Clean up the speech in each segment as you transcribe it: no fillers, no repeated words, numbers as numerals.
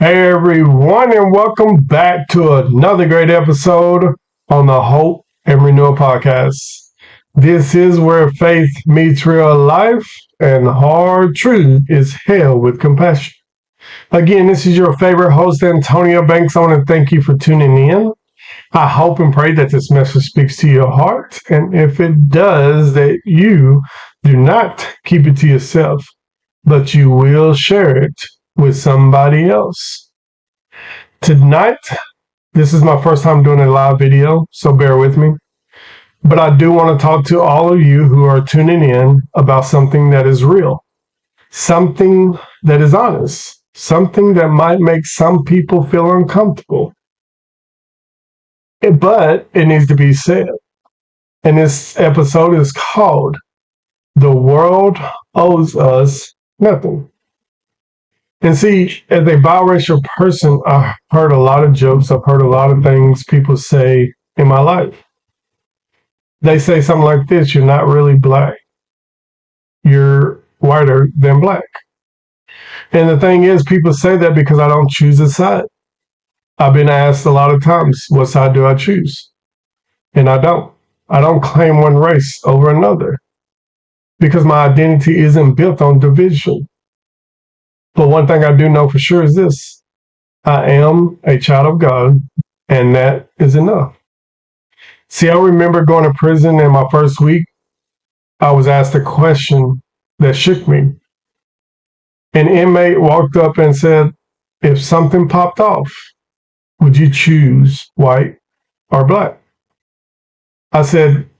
Hey everyone, and welcome back to another great episode on the Hope and Renewal podcast. This is where faith meets real life and hard truth is held with compassion. Again, this is your favorite host, Antonio Banks. I want to thank you for tuning in. I hope and pray that this message speaks to your heart, and if it does, that you do not keep it to yourself, but you will share it with somebody else. Tonight, this is my first time doing a live video, so bear with me. But I do want to talk to all of you who are tuning in about something that is real, something that is honest, something that might make some people feel uncomfortable. But it needs to be said. And this episode is called The World Owes Us Nothing. And see, as a biracial person, I've heard a lot of jokes. I've heard a lot of things people say in my life. They say something like this: you're not really black. You're whiter than black. And the thing is, people say that because I don't choose a side. I've been asked a lot of times, what side do I choose? And I don't. I don't claim one race over another because my identity isn't built on division. But one thing I do know for sure is this: I am a child of God, and that is enough. See, I remember going to prison in my first week. I was asked a question that shook me. An inmate walked up and said, if something popped off, would you choose white or black? I said,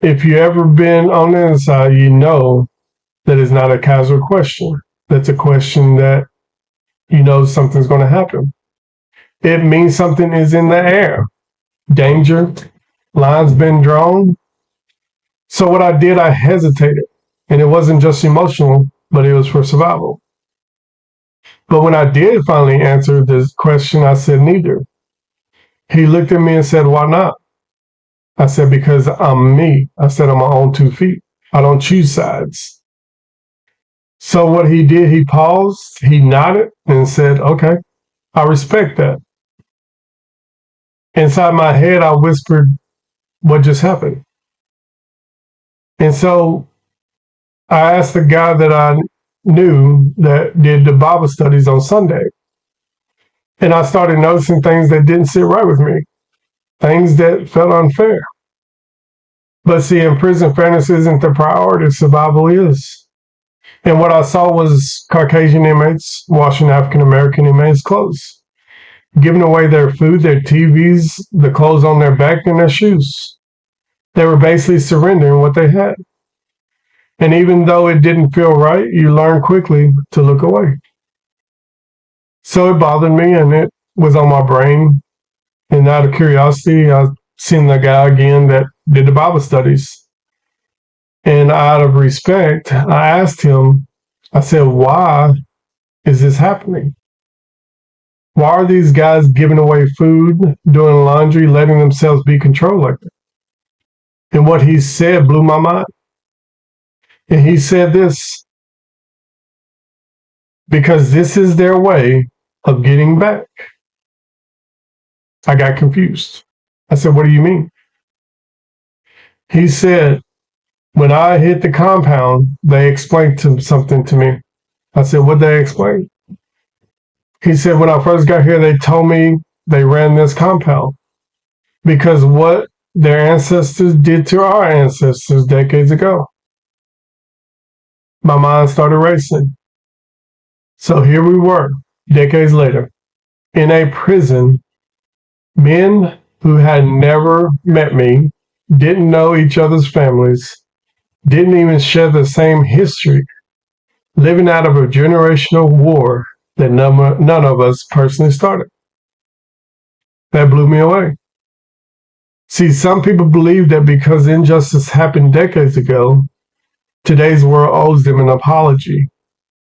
if you ever been on the inside, you know that it's not a casual question. That's a question that you know something's going to happen. It means something is in the air. Danger. Lines been drawn. So what I did, I hesitated. And it wasn't just emotional, but it was for survival. But when I did finally answer this question, I said neither. He looked at me and said, why not? I said, because I'm me. I said, on my own 2 feet. I don't choose sides. So what he did, he paused, he nodded and said, okay, I respect that. Inside my head, I whispered, what just happened? And so I asked the guy that I knew that did the Bible studies on Sunday. And I started noticing things that didn't sit right with me, things that felt unfair. But see, in prison, fairness isn't the priority, survival is. And what I saw was Caucasian inmates washing African American inmates' clothes, giving away their food, their TVs, the clothes on their back, and their shoes. They were basically surrendering what they had. And even though it didn't feel right, you learn quickly to look away. So it bothered me, and it was on my brain. And out of curiosity, I seen the guy again that did the Bible studies. And out of respect, I asked him, I said, why is this happening? Why are these guys giving away food, doing laundry, letting themselves be controlled like that? And what he said blew my mind. And he said this: because this is their way of getting back. I got confused. I said, what do you mean? He said, when I hit the compound, they explained something to me. I said, what'd they explain? He said, when I first got here, they told me they ran this compound because what their ancestors did to our ancestors decades ago. My mind started racing. So here we were, decades later, in a prison, men who had never met me, didn't know each other's families, didn't even share the same history, living out of a generational war that none of us personally started. That blew me away. See, some people believe that because injustice happened decades ago, today's world owes them an apology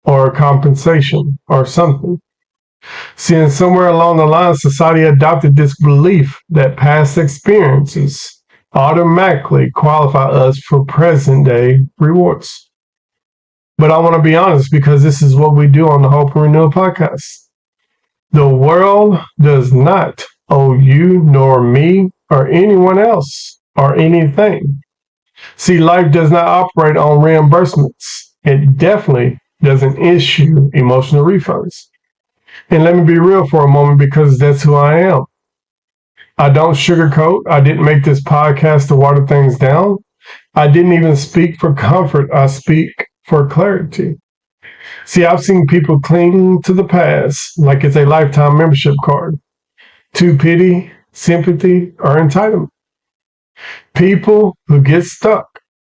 or a compensation or something. See, and somewhere along the line, society adopted this belief that past experiences automatically qualify us for present day rewards. But I want to be honest, because this is what we do on the Hope and Renewal podcast. The world does not owe you nor me or anyone else or anything. See, life does not operate on reimbursements. It definitely doesn't issue emotional refunds. And let me be real for a moment because that's who I am. I don't sugarcoat. I didn't make this podcast to water things down. I didn't even speak for comfort. I speak for clarity. See, I've seen people cling to the past like it's a lifetime membership card to pity, sympathy, or entitlement. People who get stuck,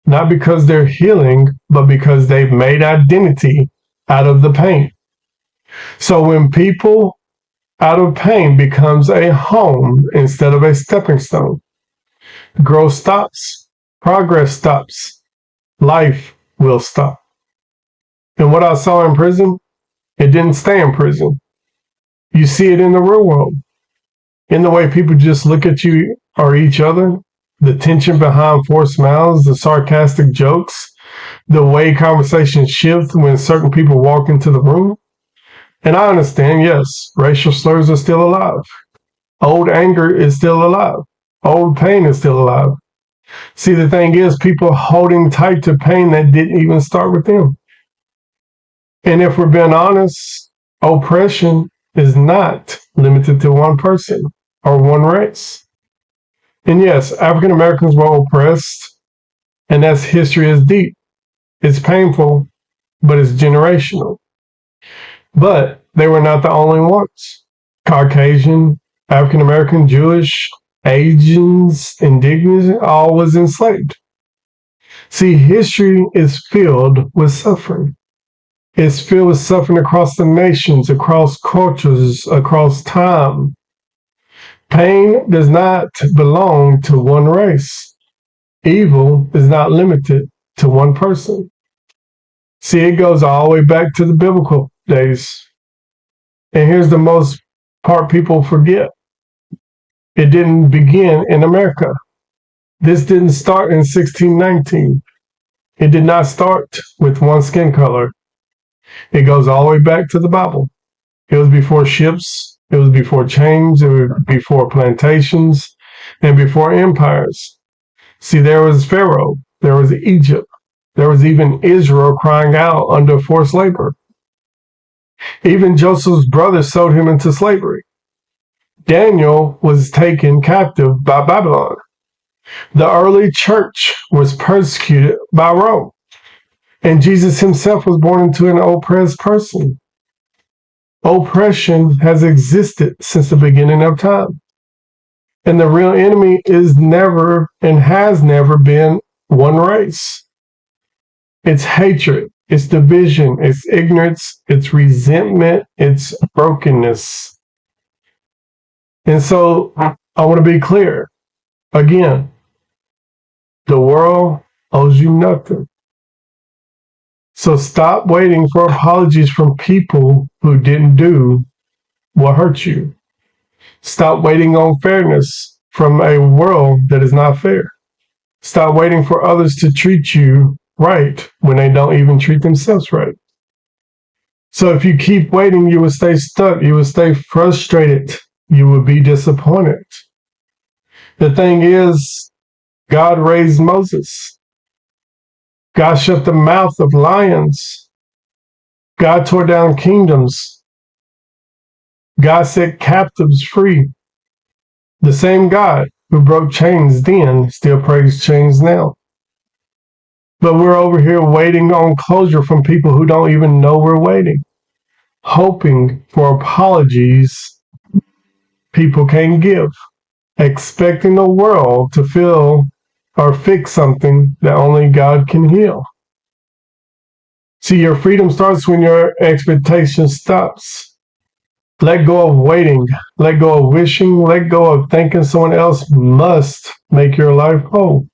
not because they're healing, but because they've made identity out of the pain. So when people out of pain becomes a home instead of a stepping stone, growth stops, progress stops, life will stop. And what I saw in prison, it didn't stay in prison. You see it in the real world, in the way people just look at you or each other, the tension behind forced smiles, the sarcastic jokes, the way conversations shift when certain people walk into the room. And I understand, yes, racial slurs are still alive. Old anger is still alive. Old pain is still alive. See, the thing is, people holding tight to pain that didn't even start with them. And if we're being honest, oppression is not limited to one person or one race. And yes, African Americans were oppressed, and that's history is deep. It's painful, but it's generational. But they were not the only ones. Caucasian, African American, Jewish, Asians, indigenous, all was enslaved. See, history is filled with suffering. It's filled with suffering across the nations, across cultures, across time. Pain does not belong to one race. Evil is not limited to one person. See, it goes all the way back to the biblical days. And here's the most part people forget. It didn't begin in America. This didn't start in 1619. It did not start with one skin color. It goes all the way back to the Bible. It was before ships. It was before chains. It was before plantations and before empires. See, there was Pharaoh. There was Egypt. There was even Israel crying out under forced labor. Even Joseph's brothers sold him into slavery. Daniel was taken captive by Babylon. The early church was persecuted by Rome. And Jesus himself was born into an oppressed person. Oppression has existed since the beginning of time. And the real enemy is never and has never been one race. It's hatred, it's division, it's ignorance, it's resentment, it's brokenness. And so I want to be clear. Again, the world owes you nothing. So stop waiting for apologies from people who didn't do what hurt you. Stop waiting on fairness from a world that is not fair. Stop waiting for others to treat you right when they don't even treat themselves right. So if you keep waiting, you will stay stuck. You will stay frustrated. You will be disappointed. The thing is, God raised Moses. God shut the mouth of lions. God tore down kingdoms. God set captives free. The same God who broke chains then still breaks chains now. But we're over here waiting on closure from people who don't even know we're waiting, hoping for apologies people can't give, expecting the world to feel or fix something that only God can heal. See, your freedom starts when your expectation stops. Let go of waiting. Let go of wishing. Let go of thinking someone else must make your life whole.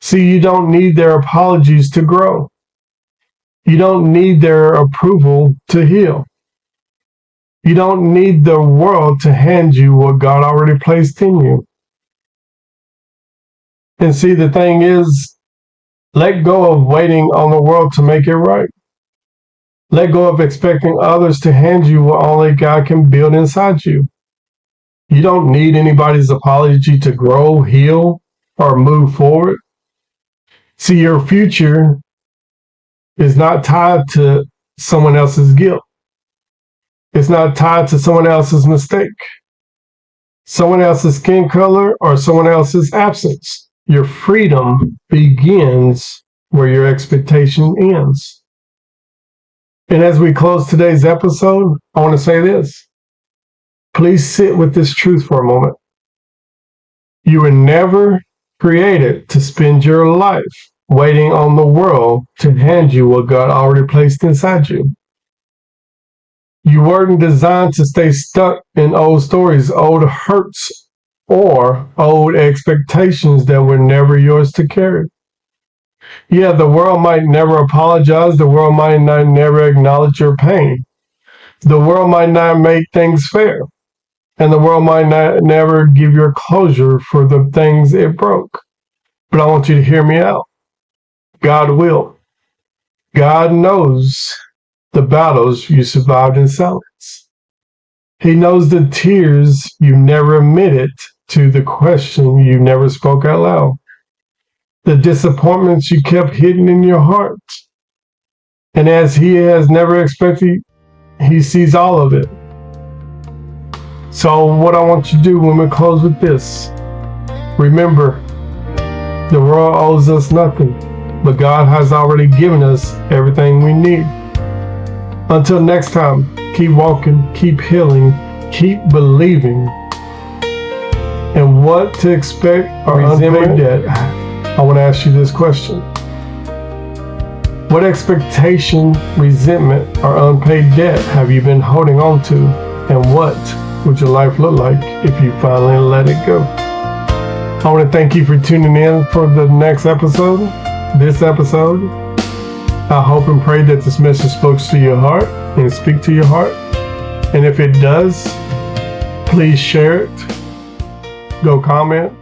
See, you don't need their apologies to grow. You don't need their approval to heal. You don't need the world to hand you what God already placed in you. And see, the thing is, let go of waiting on the world to make it right. Let go of expecting others to hand you what only God can build inside you. You don't need anybody's apology to grow, heal, or move forward. See, your future is not tied to someone else's guilt. It's not tied to someone else's mistake, someone else's skin color, or someone else's absence. Your freedom begins where your expectation ends. And as we close today's episode, I want to say this. Please sit with this truth for a moment. You were never created to spend your life waiting on the world to hand you what God already placed inside you. You weren't designed to stay stuck in old stories, old hurts, or old expectations that were never yours to carry. Yeah, the world might never apologize. The world might not never acknowledge your pain. The world might not make things fair. And the world might not never give you closure for the things it broke. But I want you to hear me out. God will. God knows the battles you survived in silence. He knows the tears you never admitted to, the question you never spoke out loud, the disappointments you kept hidden in your heart. And as He has never expected, He sees all of it. So what I want you to do when we close with this, remember, the world owes us nothing, but God has already given us everything we need. Until next time, keep walking, keep healing, keep believing. And what to expect or unpaid debt, I want to ask you this question. What expectation, resentment, or unpaid debt have you been holding on to? And what would your life look like if you finally let it go? I want to thank you for tuning in for the next episode, this episode. I hope and pray that this message spoke to your heart and speak to your heart. And if it does, please share it. Go comment.